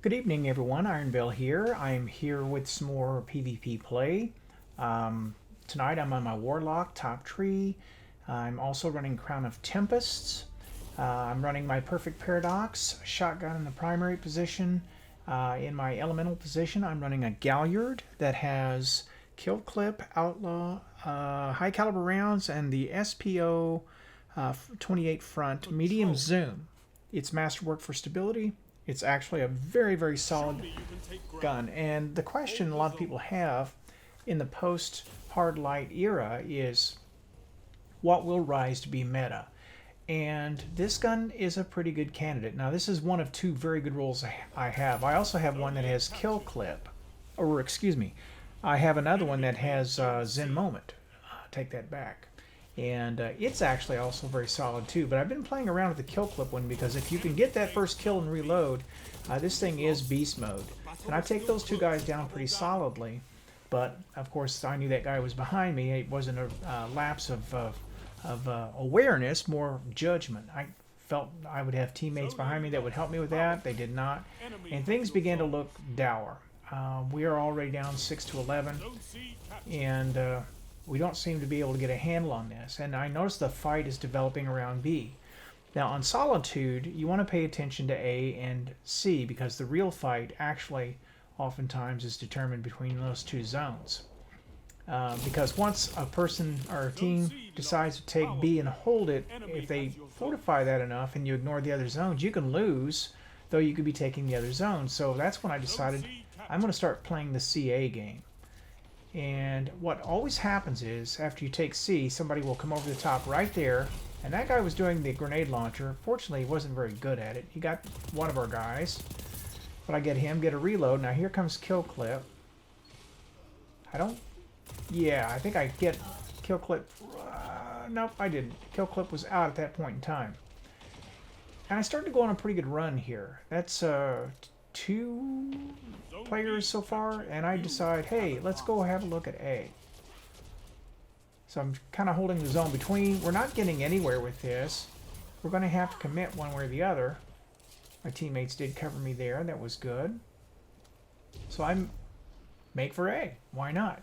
Good evening, everyone. Ironville here. I'm here with some more PvP play. Tonight I'm on my Warlock top tree. I'm also running Crown of Tempests. I'm running my Perfect Paradox shotgun in the primary position. In my elemental position, I'm running a Galliard that has kill clip, outlaw, high caliber rounds, and the SPO 28 front medium zoom. It's masterwork for stability. It's actually a very, very solid gun. And the question a lot of people have in the post-hard light era is, what will rise to be meta? And this gun is a pretty good candidate. Now, this is one of two very good rolls I have. I also have one that has kill clip. Or, excuse me, I have another one that has Zen Moment. Take that back. And it's actually also very solid too. But I've been playing around with the kill clip one because if you can get that first kill and reload, this thing is beast mode. And I take those two guys down pretty solidly. But of course, I knew that guy was behind me. It wasn't a lapse of awareness, more judgment. I felt I would have teammates behind me that would help me with that. They did not, and things began to look dour. We are already down 6-11, and we don't seem to be able to get a handle on this. And I noticed the fight is developing around B. Now on Solitude, you want to pay attention to A and C because the real fight actually oftentimes is determined between those two zones. Because once a person or a team decides to take B and hold it, if they fortify that enough and you ignore the other zones, you can lose, though you could be taking the other zones. So that's when I decided I'm going to start playing the CA game. And what always happens is, after you take C, somebody will come over the top right there, and that guy was doing the grenade launcher. Fortunately, he wasn't very good at it. He got one of our guys, but I get him, get a reload. Now here comes kill clip. Yeah, I think I get kill clip. Nope, I didn't. Kill clip was out at that point in time. And I started to go on a pretty good run here. That's 2 players so far, and I decide, hey, let's go have a look at A. So I'm kind of holding the zone between. We're not getting anywhere with this. We're going to have to commit one way or the other. My teammates did cover me there. That was good. So I'm make for A. Why not?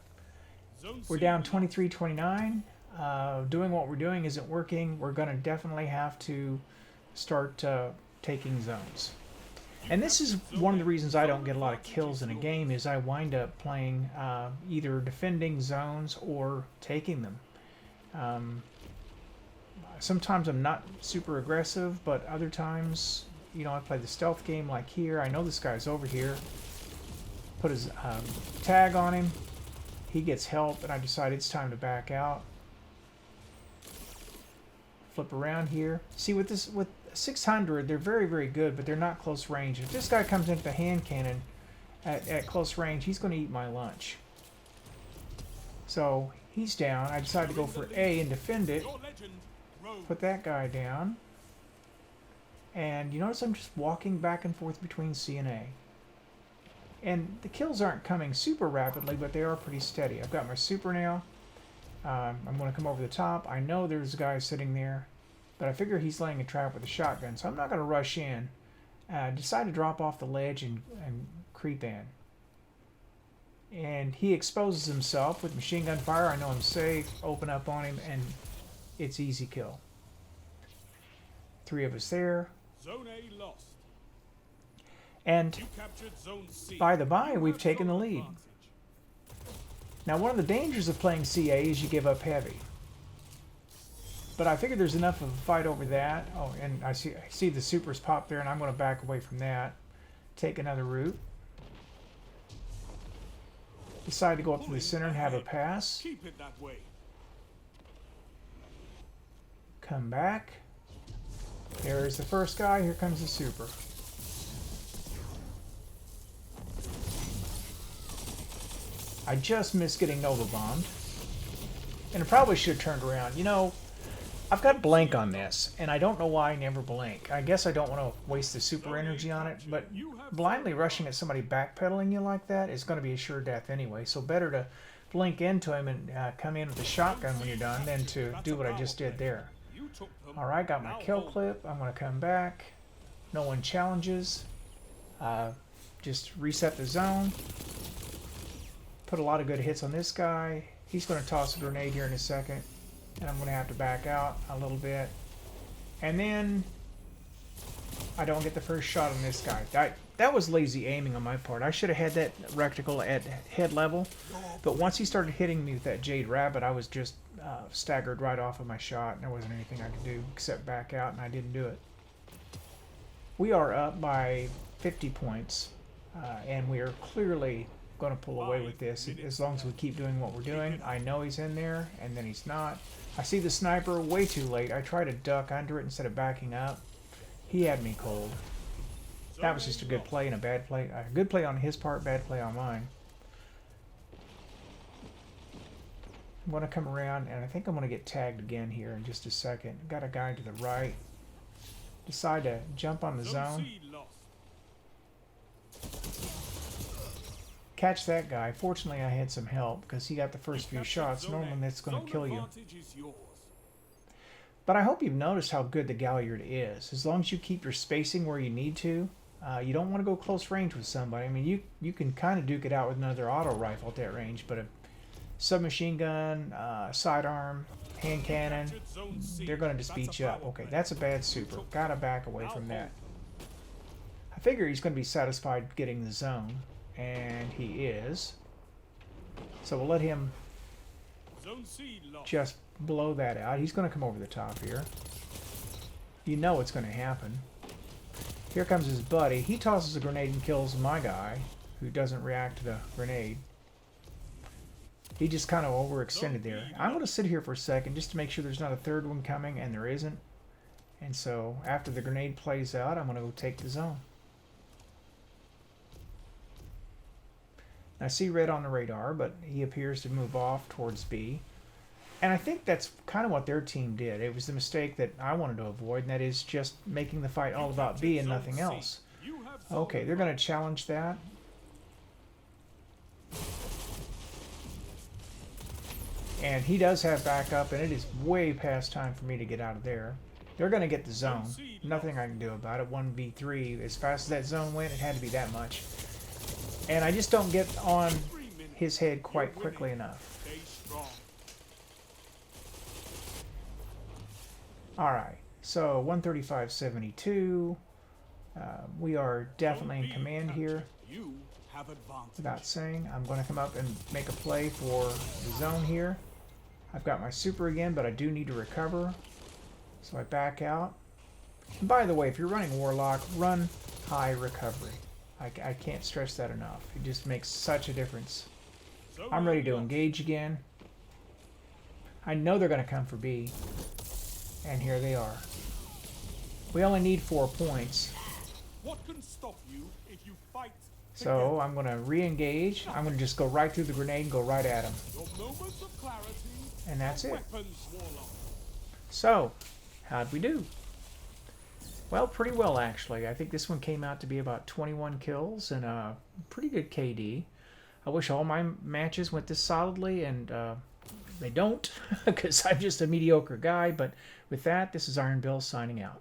We're down 23-29. Doing what we're doing isn't working. We're going to definitely have to start taking zones. And this is one of the reasons I don't get a lot of kills in a game is I wind up playing either defending zones or taking them. Sometimes I'm not super aggressive, but other times, you know, I play the stealth game like here. I know this guy's over here. Put his tag on him. He gets help, and I decide it's time to back out. Flip around here. See, with 600, they're very, very good, but they're not close range. If this guy comes into the hand cannon at close range, he's going to eat my lunch. So he's down. I decide to go for A and defend it. Put that guy down. And you notice I'm just walking back and forth between C and A. And the kills aren't coming super rapidly, but they are pretty steady. I've got my super now. I'm going to come over the top. I know there's a guy sitting there, but I figure he's laying a trap with a shotgun, so I'm not going to rush in. Decide to drop off the ledge and creep in. And he exposes himself with machine gun fire. I know I'm safe. Open up on him, and it's easy kill. 3 of us there. Zone A lost. And by the by, we've taken the lead. Now, one of the dangers of playing CA is you give up heavy. But I figured there's enough of a fight over that. Oh, and I see the supers pop there, and I'm going to back away from that. Take another route. Decide to go up to the center and have a pass. Keep it that way. Come back. There's the first guy. Here comes the super. I just missed getting Nova bombed. And I probably should have turned around. You know, I've got blank on this, and I don't know why I never blink. I guess I don't want to waste the super energy on it, but blindly rushing at somebody backpedaling you like that is going to be a sure death anyway. So better to blink into him and come in with a shotgun when you're done than to do what I just did there. Alright, got my kill clip. I'm going to come back. No one challenges. just reset the zone. Put a lot of good hits on this guy. He's going to toss a grenade here in a second. And I'm going to have to back out a little bit. And then I don't get the first shot on this guy. That was lazy aiming on my part. I should have had that reticle at head level. But once he started hitting me with that Jade Rabbit, I was just staggered right off of my shot. And there wasn't anything I could do except back out, and I didn't do it. We are up by 50 points. And we are clearly going to pull away with this as long as we keep doing what we're doing. I know he's in there, and then he's not. I see the sniper way too late. I try to duck under it instead of backing up. He had me cold. That was just a good play and a bad play. A good play on his part, bad play on mine. I'm going to come around, and I think I'm going to get tagged again here in just a second. Got a guy to the right. Decide to jump on the zone. Catch that guy. Fortunately, I had some help because he got the first few shots. Normally, that's going to kill you. But I hope you've noticed how good the Galliard is. As long as you keep your spacing where you need to, you don't want to go close range with somebody. I mean, you can kind of duke it out with another auto rifle at that range, but a submachine gun, sidearm, hand cannon, they're going to just beat you up. Okay, that's a bad super. Gotta back away from that. I figure he's going to be satisfied getting the zone. And he is. So we'll let him just blow that out. He's going to come over the top here. You know what's going to happen. Here comes his buddy. He tosses a grenade and kills my guy, who doesn't react to the grenade. He just kind of overextended there. I'm going to sit here for a second just to make sure there's not a third one coming, and there isn't. And so after the grenade plays out, I'm going to go take the zone. I see red on the radar, but he appears to move off towards B. And I think that's kind of what their team did. It was the mistake that I wanted to avoid, and that is just making the fight all about B and nothing else. Okay, they're going to challenge that. And he does have backup, and it is way past time for me to get out of there. They're going to get the zone. Nothing I can do about it. 1v3. As fast as that zone went, it had to be that much. And I just don't get on his head quite quickly enough. Alright, so 135.72. We are definitely in command here. Without saying, I'm going to come up and make a play for the zone here. I've got my super again, but I do need to recover. So I back out. And by the way, if you're running Warlock, run high recovery. I can't stress that enough. It just makes such a difference. I'm ready to engage again. I know they're going to come for B. And here they are. We only need 4 points. What can stop you if you fight? So I'm going to re-engage. I'm going to just go right through the grenade and go right at him. And that's it. So, how'd we do? Well, pretty well, actually. I think this one came out to be about 21 kills and a pretty good KD. I wish all my matches went this solidly, and they don't, because I'm just a mediocre guy. But with that, this is Iron Bill signing out.